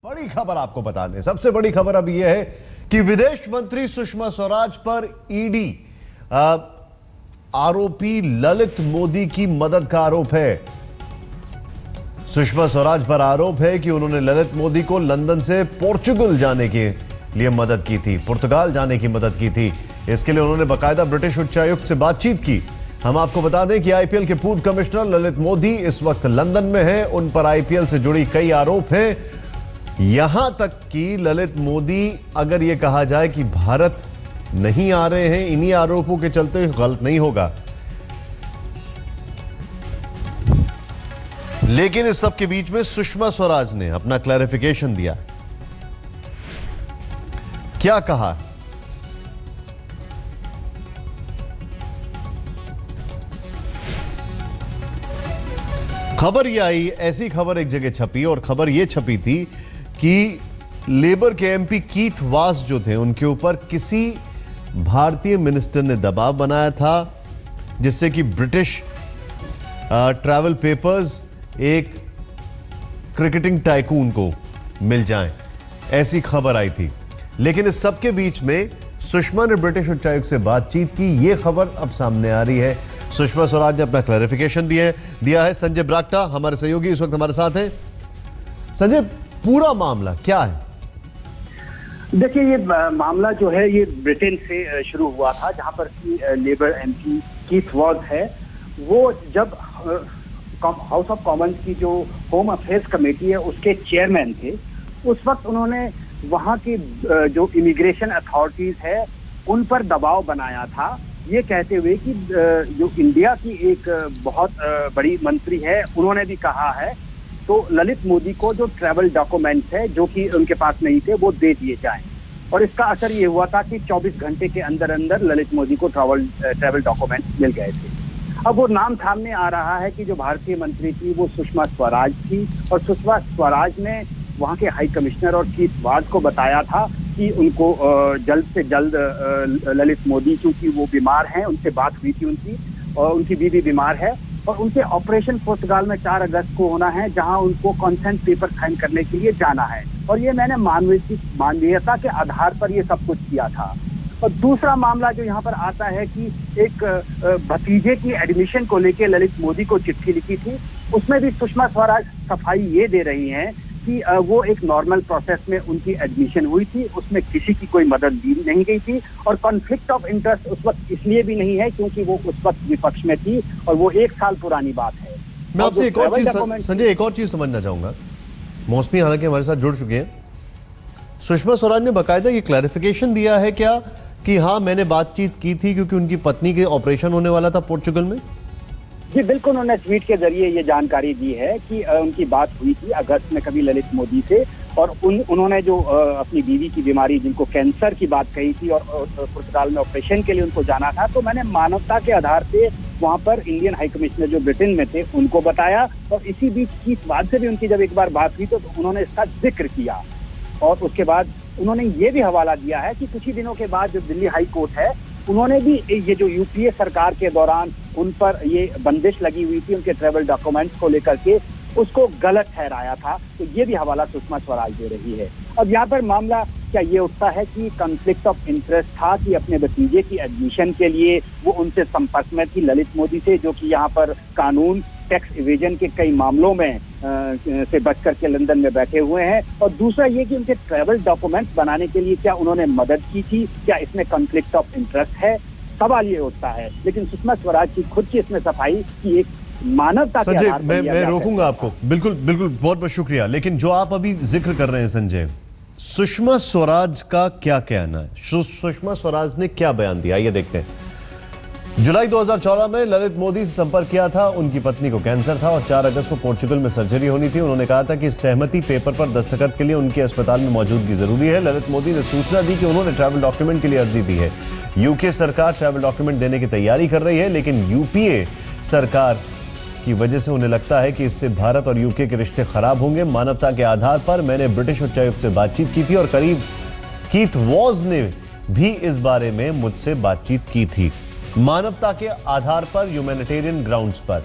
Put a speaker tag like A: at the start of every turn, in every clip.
A: बड़ी खबर आपको बता दें, सबसे बड़ी खबर अब यह है कि विदेश मंत्री सुषमा स्वराज पर ईडी आरोपी ललित मोदी की मदद का आरोप है। सुषमा स्वराज पर आरोप है कि उन्होंने ललित मोदी को लंदन से पोर्चुगल जाने के लिए मदद की थी, पुर्तगाल जाने की मदद की थी। इसके लिए उन्होंने बाकायदा ब्रिटिश उच्चायुक्त से बातचीत की। हम आपको बता दें कि आईपीएल के पूर्व कमिश्नर ललित मोदी इस वक्त लंदन में हैं। उन पर आईपीएल से जुड़ी कई आरोप हैं, यहां तक कि ललित मोदी, अगर यह कहा जाए कि भारत नहीं आ रहे हैं इन्हीं आरोपों के चलते, गलत नहीं होगा। लेकिन इस सब के बीच में सुषमा स्वराज ने अपना क्लैरिफिकेशन दिया। क्या कहा? खबर यह आई, ऐसी खबर एक जगह छपी और खबर यह छपी थी कि लेबर के एमपी कीथ वास जो थे, उनके ऊपर किसी भारतीय मिनिस्टर ने दबाव बनाया था जिससे कि ब्रिटिश ट्रैवल पेपर्स एक क्रिकेटिंग टाइकून को मिल जाएं, ऐसी खबर आई थी। लेकिन इस सब के बीच में सुषमा ने ब्रिटिश उच्चायुक्त से बातचीत की, यह खबर अब सामने आ रही है। सुषमा स्वराज ने अपना क्लैरिफिकेशन दिया है। संजय ब्राक्टा हमारे सहयोगी इस वक्त हमारे साथ हैं। संजय, पूरा मामला क्या है?
B: देखिए, ये मामला जो है ये ब्रिटेन से शुरू हुआ था, जहां पर की लेबर एमपी कीथ वॉस है, वो जब हाउस ऑफ कॉमन्स की जो होम अफेयर्स कमेटी है उसके चेयरमैन थे, उस वक्त उन्होंने वहां की जो इमिग्रेशन अथॉरिटीज है उन पर दबाव बनाया था, ये कहते हुए कि जो इंडिया की एक बहुत बड़ी मंत्री है, उन्होंने भी कहा है तो ललित मोदी को जो ट्रैवल डॉक्यूमेंट्स है जो कि उनके पास नहीं थे वो दे दिए जाएं। और इसका असर ये हुआ था कि 24 घंटे के अंदर अंदर ललित मोदी को ट्रैवल डॉक्यूमेंट्स मिल गए थे। अब वो नाम सामने आ रहा है कि जो भारतीय मंत्री थी वो सुषमा स्वराज थी, और सुषमा स्वराज ने वहाँ के हाई कमिश्नर और कीथ वास को बताया था कि उनको जल्द से जल्द ललित मोदी, क्योंकि वो बीमार हैं, उनसे बात हुई थी उनकी, और उनकी बीवी बीमार है और उनके ऑपरेशन पुर्तगाल में 4 अगस्त को होना है, जहां उनको कंसेंट पेपर साइन करने के लिए जाना है। और ये मैंने मानवीयता के आधार पर ये सब कुछ किया था। और दूसरा मामला जो यहाँ पर आता है कि एक भतीजे की एडमिशन को लेके ललित मोदी को चिट्ठी लिखी थी, उसमें भी सुषमा स्वराज सफाई ये दे रही हैं कि वो एक नॉर्मल प्रोसेस में उनकी एडमिशन हुई थी, उसमें किसी की कोई मदद दी नहीं गई थी, और कॉन्फ्लिक्ट ऑफ इंटरेस्ट उस वक्त इसलिए भी नहीं है क्योंकि वो उस वक्त विपक्ष में थी, और वो 1 साल पुरानी बात है।
A: मैं आपसे एक और चीज संजय, एक और चीज समझना चाहूंगा। मौसमी हालांकि हमारे साथ जुड़ चुके हैं। सुषमा स्वराज ने बाकायदा ये क्लैरिफिकेशन दिया है क्या कि हाँ, मैंने बातचीत की थी क्योंकि उनकी पत्नी के ऑपरेशन होने वाला था पोर्चुगल में?
B: जी बिल्कुल, उन्होंने ट्वीट के जरिए ये जानकारी दी है कि उनकी बात हुई थी अगस्त में कभी ललित मोदी से, और उन्होंने जो अपनी बीवी की बीमारी, जिनको कैंसर की बात कही थी और पुर्तगाल में ऑपरेशन के लिए उनको जाना था, तो मैंने मानवता के आधार पे वहां पर इंडियन हाई कमिश्नर जो ब्रिटेन में थे उनको बताया। और इसी बीच कीथ वास से भी उनकी जब एक बार बात हुई तो उन्होंने इसका जिक्र किया, और उसके बाद उन्होंने ये भी हवाला दिया है कि कुछ ही दिनों के बाद जो दिल्ली हाई कोर्ट है, उन्होंने भी ये जो यूपीए सरकार के दौरान उन पर ये बंदिश लगी हुई थी उनके ट्रैवल डॉक्यूमेंट्स को लेकर के, उसको गलत ठहराया था। तो ये भी हवाला सुषमा स्वराज दे रही है। अब यहाँ पर मामला क्या ये उठता है कि कॉन्फ्लिक्ट ऑफ इंटरेस्ट था कि अपने भतीजे की एडमिशन के लिए वो उनसे संपर्क में थी ललित मोदी से, जो कि यहाँ पर कानून टैक्स इवेजन के कई मामलों में से बच करके लंदन में बैठे हुए हैं। और दूसरा ये कि उनके ट्रैवल डॉक्यूमेंट्स बनाने के लिए क्या उन्होंने मदद की थी, क्या इसमें कॉन्फ्लिक्ट ऑफ इंटरेस्ट है, सवाल ये उठता है। लेकिन सुषमा स्वराज की खुद की इसमें सफाई की एक मानवता के आधार पर।
A: मैं रोकूंगा आपको, बिल्कुल बिल्कुल, बहुत बहुत शुक्रिया। लेकिन जो आप अभी जिक्र कर रहे हैं संजय, सुषमा स्वराज का क्या कहना है? सुषमा स्वराज ने क्या बयान दिया, ये देखते हैं। जुलाई 2014 में ललित मोदी से संपर्क किया था। उनकी पत्नी को कैंसर था और 4 अगस्त को पोर्चुगल में सर्जरी होनी थी। उन्होंने कहा था कि सहमति पेपर पर दस्तखत के लिए उनके अस्पताल में मौजूदगी जरूरी है। ललित मोदी ने सूचना दी कि उन्होंने ट्रैवल डॉक्यूमेंट के लिए अर्जी दी है। यूके सरकार ट्रैवल डॉक्यूमेंट देने की तैयारी कर रही है, लेकिन यूपीए सरकार की वजह से उन्हें लगता है कि इससे भारत और यूके के रिश्ते खराब होंगे। मानवता के आधार पर मैंने ब्रिटिश उच्चायुक्त से बातचीत की थी और करीब कीथ वॉस ने भी इस बारे में मुझसे बातचीत की थी। मानवता के आधार पर, ह्यूमैनिटेरियन ग्राउंड्स पर,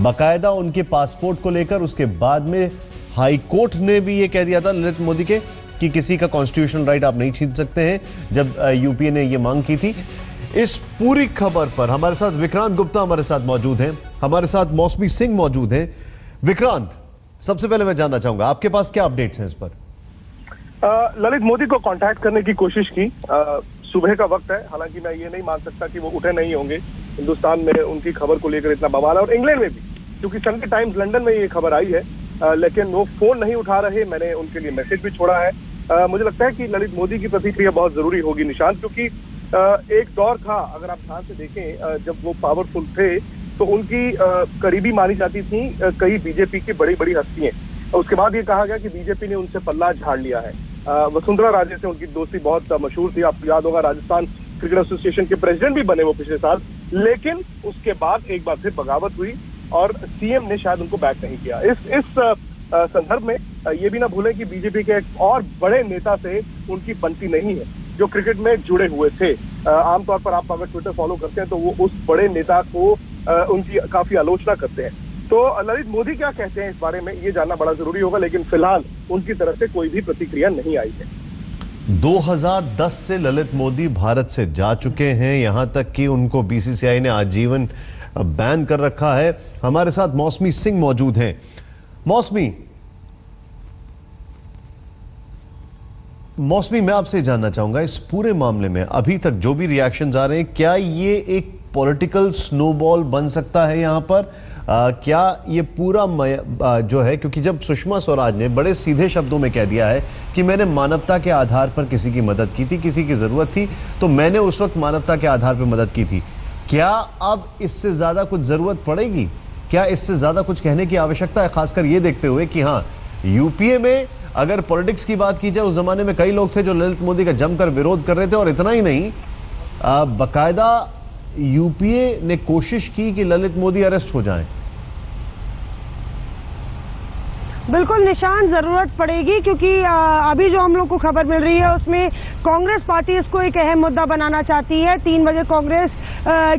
A: बाकायदा उनके पासपोर्ट को लेकर, उसके बाद में हाई कोर्ट ने भी ये कह दिया था ललित मोदी के कि किसी का कॉन्स्टिट्यूशनल राइट आप नहीं छीन सकते हैं, जब यूपीए ने ये मांग की थी। इस पूरी खबर पर हमारे साथ विक्रांत गुप्ता हमारे साथ मौजूद हैं, हमारे साथ मौसमी सिंह मौजूद हैं। विक्रांत, सबसे पहले मैं जानना चाहूंगा आपके पास क्या अपडेट्स हैं इस पर?
C: ललित मोदी को कांटेक्ट करने की कोशिश की। सुबह का वक्त है, हालांकि मैं ये नहीं मान सकता कि वो उठे नहीं होंगे। हिंदुस्तान में उनकी खबर को लेकर इतना बवाल है और इंग्लैंड में भी, क्योंकि संडे टाइम्स लंदन में ये खबर आई है, लेकिन वो फोन नहीं उठा रहे। मैंने उनके लिए मैसेज भी छोड़ा है। मुझे लगता है कि ललित मोदी की प्रतिक्रिया बहुत जरूरी होगी निशांत, क्योंकि एक दौर था, अगर आप ध्यान से देखें, जब वो पावरफुल थे तो उनकी करीबी मानी जाती थी कई बीजेपी की बड़ी बड़ी हस्तियां। उसके बाद ये कहा गया कि बीजेपी ने उनसे पल्ला झाड़ लिया है। वसुंधरा राजे से उनकी दोस्ती बहुत मशहूर थी, आपको याद होगा राजस्थान क्रिकेट एसोसिएशन के प्रेसिडेंट भी बने वो पिछले साल। लेकिन उसके बाद एक बार फिर बगावत हुई और सीएम ने शायद उनको बैक नहीं किया। इस संदर्भ में ये भी ना भूलें कि बीजेपी के एक और बड़े नेता से उनकी बनती नहीं है, जो क्रिकेट में जुड़े हुए थे। आमतौर पर आप अगर ट्विटर फॉलो करते हैं तो वो उस बड़े नेता को उनकी काफी आलोचना करते हैं। तो ललित मोदी क्या कहते हैं इस बारे में ये जानना बड़ा जरूरी होगा, लेकिन फिलहाल उनकी तरफ से कोई भी प्रतिक्रिया नहीं आई है।
A: 2010 से ललित मोदी भारत से जा चुके हैं, यहां तक कि उनको बीसीसीआई ने आजीवन बैन कर रखा है। हमारे साथ मौसमी सिंह मौजूद हैं। मौसमी, मैं आपसे जानना चाहूंगा इस पूरे मामले में अभी तक जो भी रिएक्शंस आ रहे हैं, क्या ये एक पॉलिटिकल स्नोबॉल बन सकता है यहां पर? क्या ये पूरा जो है, क्योंकि जब सुषमा स्वराज ने बड़े सीधे शब्दों में कह दिया है कि मैंने मानवता के आधार पर किसी की मदद की थी, किसी की जरूरत थी तो मैंने उस वक्त मानवता के आधार पर मदद की थी, क्या अब इससे ज्यादा कुछ जरूरत पड़ेगी? क्या इससे ज्यादा कुछ कहने की आवश्यकता है, खासकर ये देखते हुए कि हाँ, यूपीए में अगर पॉलिटिक्स की बात की जाए, उस जमाने में कई लोग थे जो ललित मोदी का जमकर विरोध कर रहे थे, और इतना ही नहीं, बकायदा यूपीए ने कोशिश की कि ललित मोदी अरेस्ट हो जाएं।
D: बिल्कुल निशान, जरूरत पड़ेगी, क्योंकि अभी जो हम लोग को खबर मिल रही है उसमें कांग्रेस पार्टी इसको एक अहम मुद्दा बनाना चाहती है। 3 बजे कांग्रेस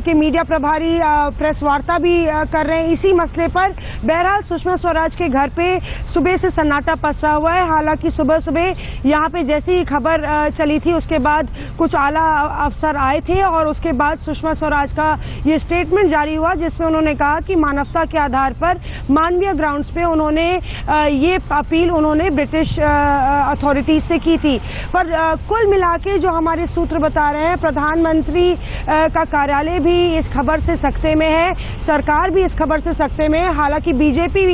D: के मीडिया प्रभारी प्रेस वार्ता भी कर रहे हैं इसी मसले पर। बहरहाल सुषमा स्वराज के घर पे सुबह से सन्नाटा पसरा हुआ है। हालांकि सुबह सुबह यहाँ पे जैसी ही खबर चली थी उसके बाद कुछ आला अफसर आए थे और उसके बाद सुषमा स्वराज का ये स्टेटमेंट जारी हुआ, जिसमें उन्होंने कहा कि मानवता के आधार पर मानवीय ग्राउंड्स पे उन्होंने ये अपील उन्होंने ब्रिटिश अथॉरिटीज से की थी। पर कुल मिला के जो हमारे सूत्र बता रहे हैं, प्रधानमंत्री का कार्यालय भी इस खबर से सकते में है, सरकार भी इस खबर से सकते में है। हालांकि बीजेपी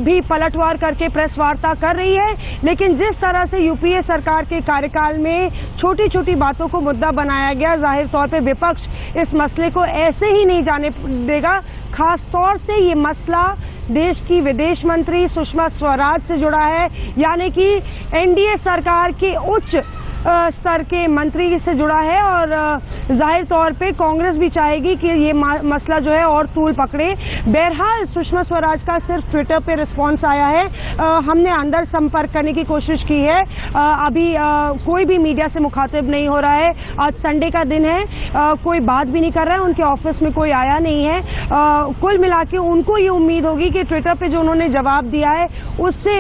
D: भी पलटवार करके प्रेस वार्ता कर रही है, लेकिन जिस तरह से यूपीए सरकार के कार्यकाल में छोटी छोटी बातों को मुद्दा बनाया गया, जाहिर तौर पे विपक्ष इस मसले को ऐसे ही नहीं जाने देगा। खास तौर से ये मसला देश की विदेश मंत्री सुषमा स्वराज से जुड़ा है, यानी कि एनडीए सरकार के उच्च स्तर के मंत्री से जुड़ा है, और जाहिर तौर पे कांग्रेस भी चाहेगी कि ये मसला जो है और तूल पकड़े। बहरहाल सुषमा स्वराज का सिर्फ ट्विटर पे रिस्पांस आया है। हमने अंदर संपर्क करने की कोशिश की है, अभी कोई भी मीडिया से मुखातिब नहीं हो रहा है। आज संडे का दिन है, कोई बात भी नहीं कर रहा है, उनके ऑफिस में कोई आया नहीं है। कुल मिला के उनको ये उम्मीद होगी कि ट्विटर पे जो उन्होंने जवाब दिया है उससे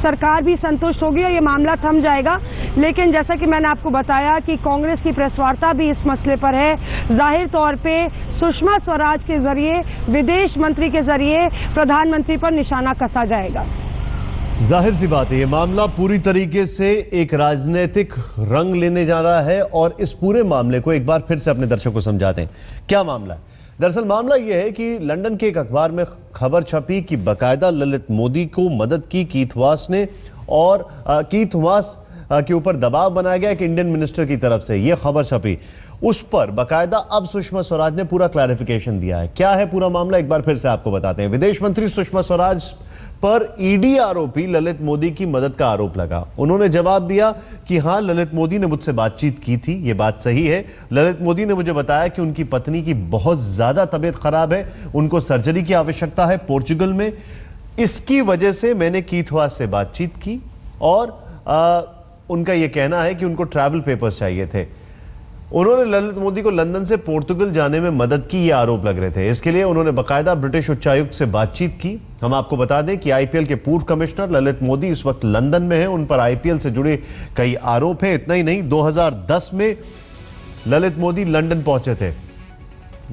D: सरकार भी संतुष्ट होगी और ये मामला थम जाएगा। लेकिन जैसा कि मैंने आपको बताया कि कांग्रेस की प्रेस वार्ता भी इस मसले पर है। जाहिर तौर पे सुषमा स्वराज के जरिए, विदेश मंत्री के जरिए प्रधानमंत्री पर निशाना कसा जाएगा।
A: जाहिर सी बात है, ये मामला पूरी तरीके से एक राजनीतिक रंग लेने जा रहा है, और इस पूरे मामले को एक बार फिर से अपने दर्शकों को समझाते हैं क्या मामला है। दरअसल मामला यह है कि लंदन के एक अखबार में खबर छपी कि बाकायदा ललित मोदी को मदद की कीथ वास ने, और कीथ वास के ऊपर दबाव बनाया गया एक इंडियन मिनिस्टर की तरफ से, यह खबर छपी। उस पर बाकायदा अब सुषमा स्वराज ने पूरा क्लैरिफिकेशन दिया है। क्या है पूरा मामला, एक बार फिर से आपको बताते हैं। विदेश मंत्री सुषमा स्वराज पर ईडी आरोपी ललित मोदी की मदद का आरोप लगा। उन्होंने जवाब दिया कि हां, ललित मोदी ने मुझसे बातचीत की थी, यह बात सही है। ललित मोदी ने मुझे बताया कि उनकी पत्नी की बहुत ज्यादा तबीयत खराब है, उनको सर्जरी की आवश्यकता है पोर्चुगल में, इसकी वजह से मैंने कीथ वास से बातचीत की, और उनका यह कहना है कि उनको ट्रैवल पेपर्स चाहिए थे। उन्होंने ललित मोदी को लंदन से पोर्तुगल जाने में मदद की, ये आरोप लग रहे थे। इसके लिए उन्होंने बकायदा ब्रिटिश उच्चायुक्त से बातचीत की। हम आपको बता दें कि आईपीएल के पूर्व कमिश्नर ललित मोदी इस वक्त लंदन में हैं, उन पर आईपीएल से जुड़े कई आरोप हैं। इतना ही नहीं, 2010 में ललित मोदी लंदन पहुंचे थे।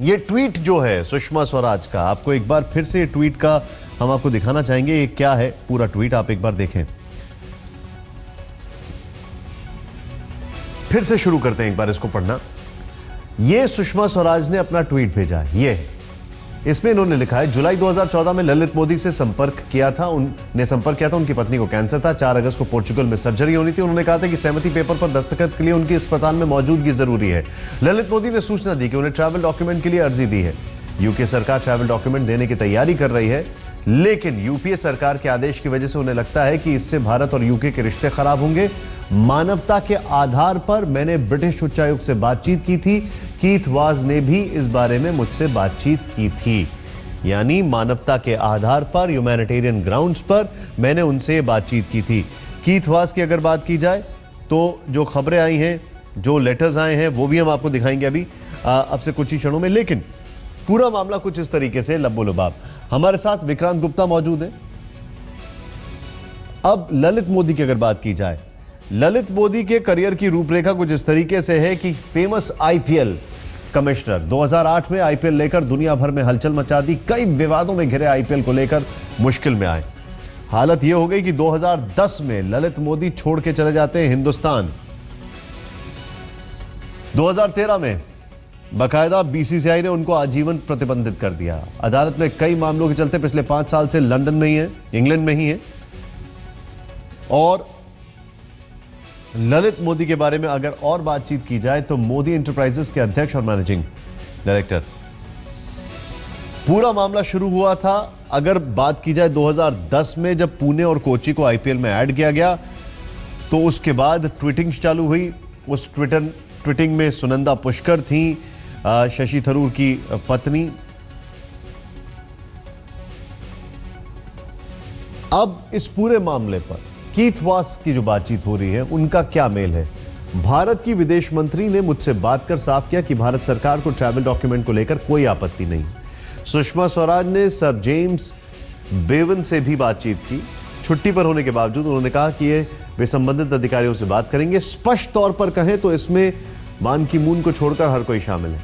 A: ये ट्वीट जो है सुषमा स्वराज का, आपको एक बार फिर से ट्वीट का हम आपको दिखाना चाहेंगे। ये क्या है पूरा ट्वीट, आप एक बार देखें। फिर से शुरू करते हैं एक बार इसको पढ़ना। ये सुषमा स्वराज ने अपना ट्वीट भेजा है। ये इसमें इन्होंने लिखा है, जुलाई 2014 में ललित मोदी से संपर्क किया था, उनकी पत्नी को कैंसर था। 4 अगस्त को पोर्चुगल में सर्जरी होनी थी। उन्होंने कहा था कि सहमति पेपर पर दस्तखत के लिए उनकी अस्पताल में मौजूदगी जरूरी है। ललित मोदी ने सूचना दी कि उन्हें ट्रैवल डॉक्यूमेंट के लिए अर्जी दी है। यूके सरकार ट्रैवल डॉक्यूमेंट देने की तैयारी कर रही है, लेकिन यूपीए सरकार के आदेश की वजह से उन्हें लगता है कि इससे भारत और यूके के रिश्ते खराब होंगे। मानवता के आधार पर मैंने ब्रिटिश उच्चायुक्त से बातचीत की थी। कीथ वाज ने भी इस बारे में मुझसे बातचीत की थी। यानी मानवता के आधार पर, ह्यूमैनिटेरियन ग्राउंड्स पर मैंने उनसे बातचीत की थी। कीथ वाज की अगर बात की जाए तो जो खबरें आई हैं, जो लेटर्स आए हैं, वो भी हम आपको दिखाएंगे अभी अब से कुछ ही क्षणों में। लेकिन पूरा मामला कुछ इस तरीके से लब्बो लुबाब। हमारे साथ विक्रांत गुप्ता मौजूद है। अब ललित मोदी की अगर बात की जाए, ललित मोदी के करियर की रूपरेखा कुछ इस तरीके से है कि फेमस आईपीएल कमिश्नर, 2008 में आईपीएल लेकर दुनिया भर में हलचल मचा दी। कई विवादों में घिरे आईपीएल को लेकर मुश्किल में आए। हालत यह हो गई कि 2010 में ललित मोदी छोड़ के चले जाते हैं हिंदुस्तान। 2013 में बाकायदा बीसीसीआई ने उनको आजीवन प्रतिबंधित कर दिया। अदालत में कई मामलों के चलते पिछले 5 साल से लंदन में ही है, इंग्लैंड में ही है। और ललित मोदी के बारे में अगर और बातचीत की जाए तो मोदी एंटरप्राइजेस के अध्यक्ष और मैनेजिंग डायरेक्टर। पूरा मामला शुरू हुआ था, अगर बात की जाए 2010 में, जब पुणे और कोची को आईपीएल में ऐड किया गया, तो उसके बाद ट्वीटिंग चालू हुई। उस ट्वीटिंग में सुनंदा पुष्कर थी, शशि थरूर की पत्नी। अब इस पूरे मामले पर कीथ वास की जो बातचीत हो रही है, उनका क्या मेल है? भारत की विदेश मंत्री ने मुझसे बात कर साफ किया कि भारत सरकार को ट्रैवल डॉक्यूमेंट को लेकर कोई आपत्ति नहीं। सुषमा स्वराज ने सर जेम्स बेवन से भी बातचीत की। छुट्टी पर होने के बावजूद उन्होंने कहा कि वे संबंधित अधिकारियों से बात करेंगे। स्पष्ट तौर पर कहें तो इसमें बान की मून को छोड़कर हर कोई शामिल है।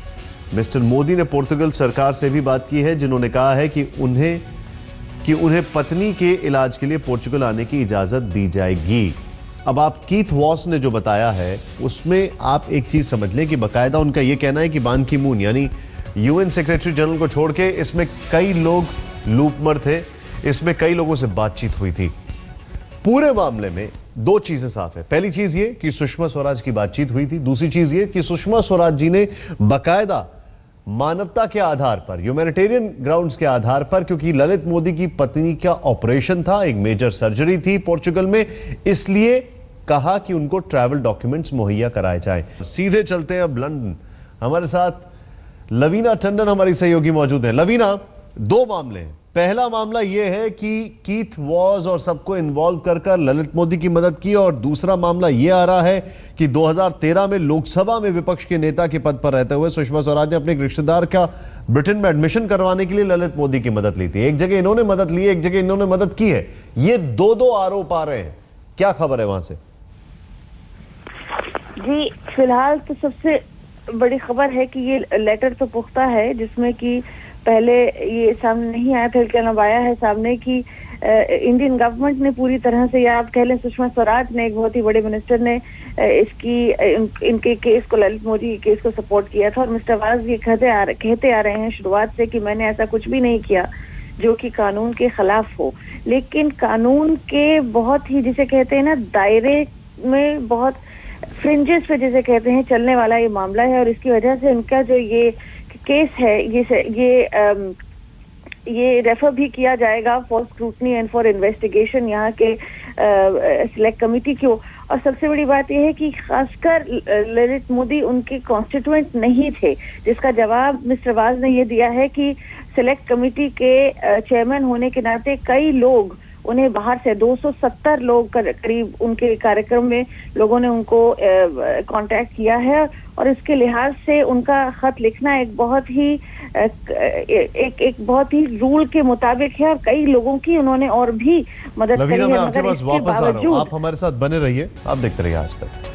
A: मिस्टर मोदी ने पोर्तुगल सरकार से भी बात की है, जिन्होंने कहा है कि उन्हें पत्नी के इलाज के लिए पोर्चुगल आने की इजाजत दी जाएगी। अब आप कीथ वॉस ने जो बताया है उसमें आप एक चीज समझ लें कि बकायदा उनका यह कहना है कि बान की मून यानी यूएन सेक्रेटरी जनरल को छोड़ के इसमें कई लोग लूपमर थे, इसमें कई लोगों से बातचीत हुई थी। पूरे मामले में 2 चीजें साफ है। पहली चीज ये कि सुषमा स्वराज की बातचीत हुई थी। दूसरी चीज ये कि सुषमा स्वराज जी ने बकायदा मानवता के आधार पर, ह्यूमैनिटेरियन ग्राउंड्स के आधार पर, क्योंकि ललित मोदी की पत्नी का ऑपरेशन था, एक मेजर सर्जरी थी पोर्चुगल में, इसलिए कहा कि उनको ट्रैवल डॉक्यूमेंट्स मुहैया कराए जाएं। सीधे चलते हैं अब लंदन। हमारे साथ लवीना टंडन हमारी सहयोगी मौजूद है। लवीना, 2 मामले हैं। पहला मामला यह है कि कीथ वॉज और सबको इन्वॉल्व कर ललित मोदी की मदद की, और दूसरा मामला यह आ रहा है कि 2013 में लोकसभा में विपक्ष के नेता के पद पर रहते हुए सुषमा स्वराज ने अपने एक रिश्तेदार का ब्रिटेन में एडमिशन करवाने के लिए ललित मोदी की मदद ली थी। एक जगह इन्होंने मदद ली, एक जगह इन्होंने मदद की है। ये 2 आरोप आ रहे हैं, क्या खबर है वहां से?
E: जी, फिलहाल तो सबसे बड़ी खबर है कि ये लेटर तो पुख्ता है, जिसमें कि पहले ये सामने नहीं आया था, लेकिन अब आया है सामने कि इंडियन गवर्नमेंट ने पूरी तरह से, या आप कह लें सुषमा स्वराज ने, एक बहुत ही बड़े मिनिस्टर ने इनके केस को, ललित मोदी के केस को सपोर्ट किया था। और मिस्टर वाज ये कहते आ रहे हैं शुरुआत से कि मैंने ऐसा कुछ भी नहीं किया जो कि कानून के खिलाफ हो। लेकिन कानून के बहुत ही, जिसे कहते हैं ना, दायरे में, बहुत फ्रिंजेस पे जिसे कहते हैं, चलने वाला ये मामला है। और इसकी वजह से उनका जो ये केस है, ये रेफर भी किया जाएगा for scrutiny and for investigation यहाँ के सिलेक्ट कमेटी को। और सबसे बड़ी बात यह है कि खासकर ललित मोदी उनके कॉन्स्टिट्यूएंट नहीं थे, जिसका जवाब मिस्टर वाज ने ये दिया है कि सिलेक्ट कमेटी के चेयरमैन होने के नाते कई लोग उन्हें बाहर से 270 लोग करीब उनके कार्यक्रम में लोगों ने उनको कांटेक्ट किया है, और इसके लिहाज से उनका खत लिखना एक बहुत ही बहुत ही रूल के मुताबिक है, और कई लोगों की उन्होंने और भी मदद करी
A: लवीना,
E: है।
A: मैं आपके
E: मगर
A: पास
E: इसके
A: वापस आ रहा हूँ,
E: बावजूद
A: आप हमारे साथ बने रहिए, आप देखते रहिए आज तक।